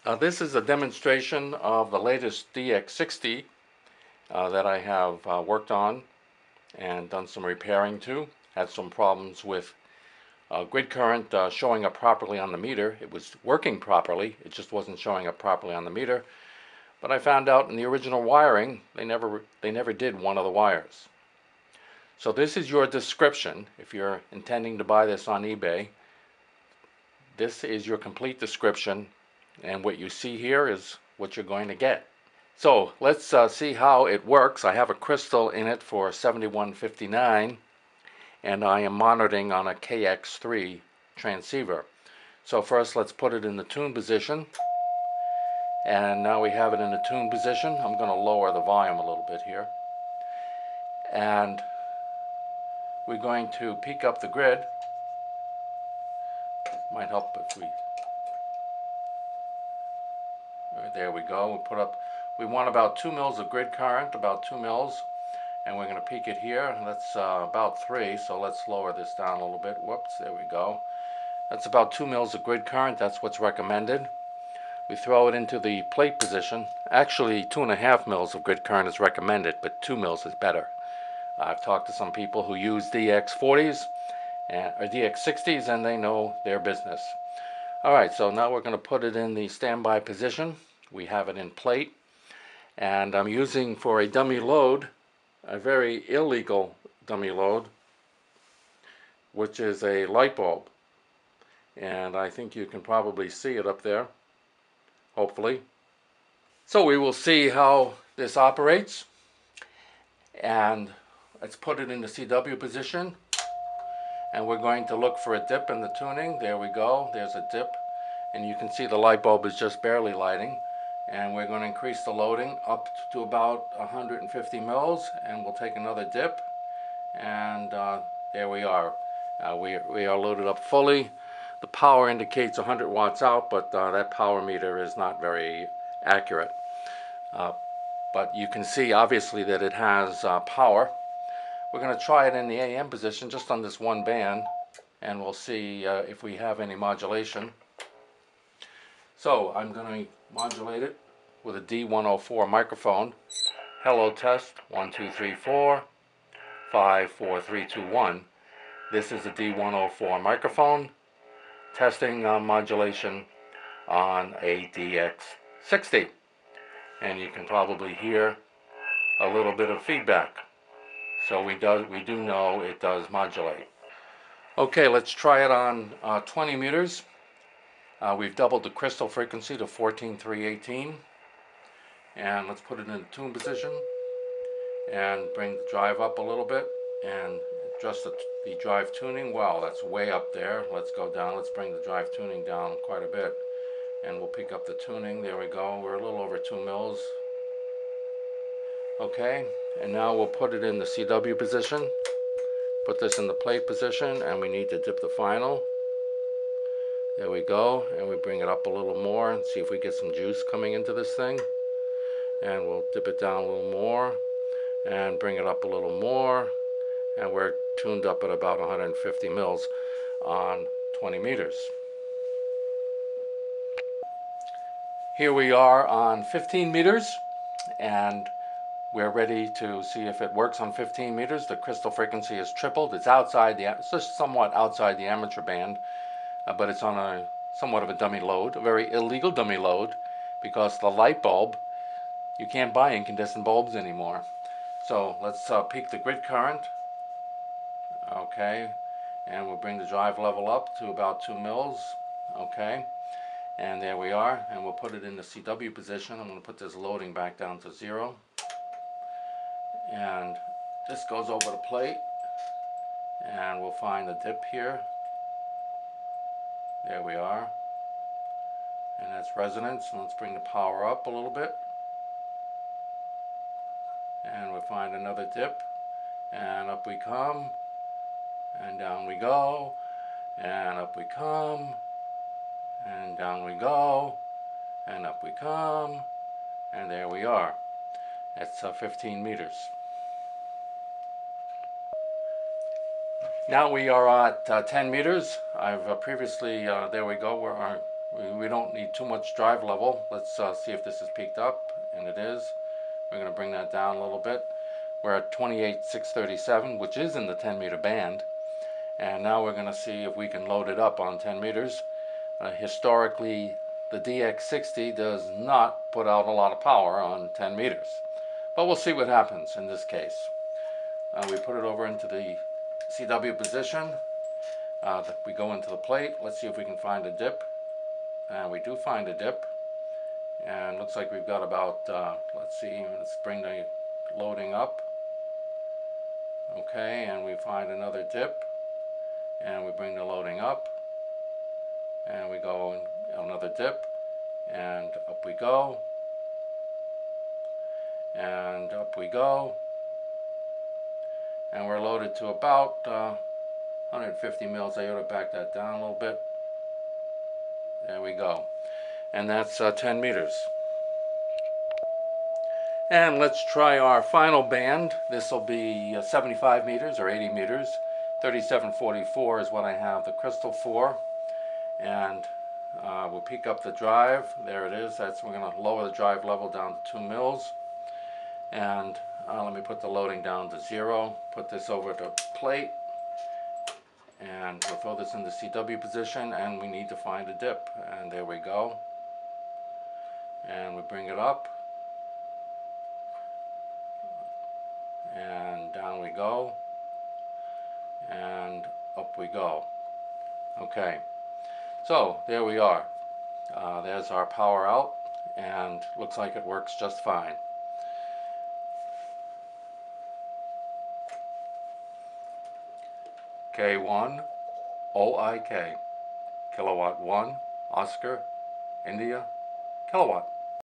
This is a demonstration of the latest DX60 that I have worked on and done some repairing to. Had some problems with grid current showing up properly on the meter. It was working properly, it just wasn't showing up properly on the meter. But I found out in the original wiring, they never did one of the wires. So this is your description. If you're intending to buy this on eBay, this is your complete description, and what you see here is what you're going to get. So let's see how it works. I have a crystal in it for 7159, and I am monitoring on a KX3 transceiver. So first let's put it in the tune position, and now we have it in the tune position. I'm going to lower the volume a little bit here, and we're going to peak up the grid. Might help if we, there we go. We want about 2 mils of grid current, about 2 mils, and we're going to peak it here. That's about 3, so let's lower this down a little bit. Whoops, there we go. That's about 2 mils of grid current. That's what's recommended. We throw it into the plate position. Actually, 2.5 mils of grid current is recommended, but 2 mils is better. I've talked to some people who use DX40s or DX60s, and they know their business. Alright, so now we're going to put it in the standby position. We have it in plate, and I'm using for a dummy load a very illegal dummy load, which is a light bulb, and I think you can probably see it up there, hopefully. So we will see how this operates, and let's put it in the CW position, and we're going to look for a dip in the tuning. There we go, there's a dip, and you can see the light bulb is just barely lighting. And we're going to increase the loading up to about 150 mils, and we'll take another dip, and there we are. We are loaded up fully. The power indicates 100 watts out, but that power meter is not very accurate. But you can see obviously that it has power. We're going to try it in the AM position just on this one band, and we'll see if we have any modulation. So I'm going to modulate it with a D104 microphone. Hello test, 1 2 3 4 5 4 3 2 1. This is a D104 microphone testing modulation on a DX60, and you can probably hear a little bit of feedback. So we do know it does modulate. Okay, let's try it on 20 meters. We've doubled the crystal frequency to 14318, and let's put it in the tune position and bring the drive up a little bit and adjust the drive tuning. Wow, that's way up there. Let's go down. Let's bring the drive tuning down quite a bit, and we'll pick up the tuning. There we go. We're a little over 2 mils. Okay, and now we'll put it in the CW position. Put this in the plate position, and we need to dip the final. There we go, and we bring it up a little more and see if we get some juice coming into this thing. And we'll dip it down a little more and bring it up a little more, and we're tuned up at about 150 mils on 20 meters. Here we are on 15 meters, and we're ready to see if it works on 15 meters. The crystal frequency is tripled. It's just somewhat outside the amateur band, but it's on a somewhat of a dummy load, a very illegal dummy load, because the light bulb, you can't buy incandescent bulbs anymore. So let's peak the grid current. Okay, and we'll bring the drive level up to about 2 mils. Okay, and there we are, and we'll put it in the CW position. I'm going to put this loading back down to 0, and this goes over the plate, and we'll find the dip here. There we are, and that's resonance. And let's bring the power up a little bit, and we'll find another dip, and up we come, and down we go, and up we come, and down we go, and up we come, and there we are. That's 15 meters. Now we are at 10 meters. I've previously, there we go, We don't need too much drive level. Let's see if this is peaked up, and it is. We're going to bring that down a little bit. We're at 28,637, which is in the 10 meter band. And now we're going to see if we can load it up on 10 meters. Historically, the DX60 does not put out a lot of power on 10 meters. But we'll see what happens in this case. We put it over into the CW position. We go into the plate. Let's see if we can find a dip. And we do find a dip. And looks like we've got about, let's see, let's bring the loading up. Okay, and we find another dip. And we bring the loading up. And we go another dip. And up we go. And up we go. And we're loaded to about 150 mils. I ought to back that down a little bit. There we go. And that's 10 meters. And let's try our final band. This will be 75 meters or 80 meters. 3744 is what I have the crystal for. And we'll peak up the drive. There it is. We're going to lower the drive level down to 2 mils. And let me put the loading down to 0. Put this over to plate. And we'll throw this in the CW position, and we need to find a dip. And there we go. And we bring it up. And down we go. And up we go. Okay. So there we are. There's our power out, and looks like it works just fine. K1 OIK, kilowatt 1, Oscar, India, kilowatt.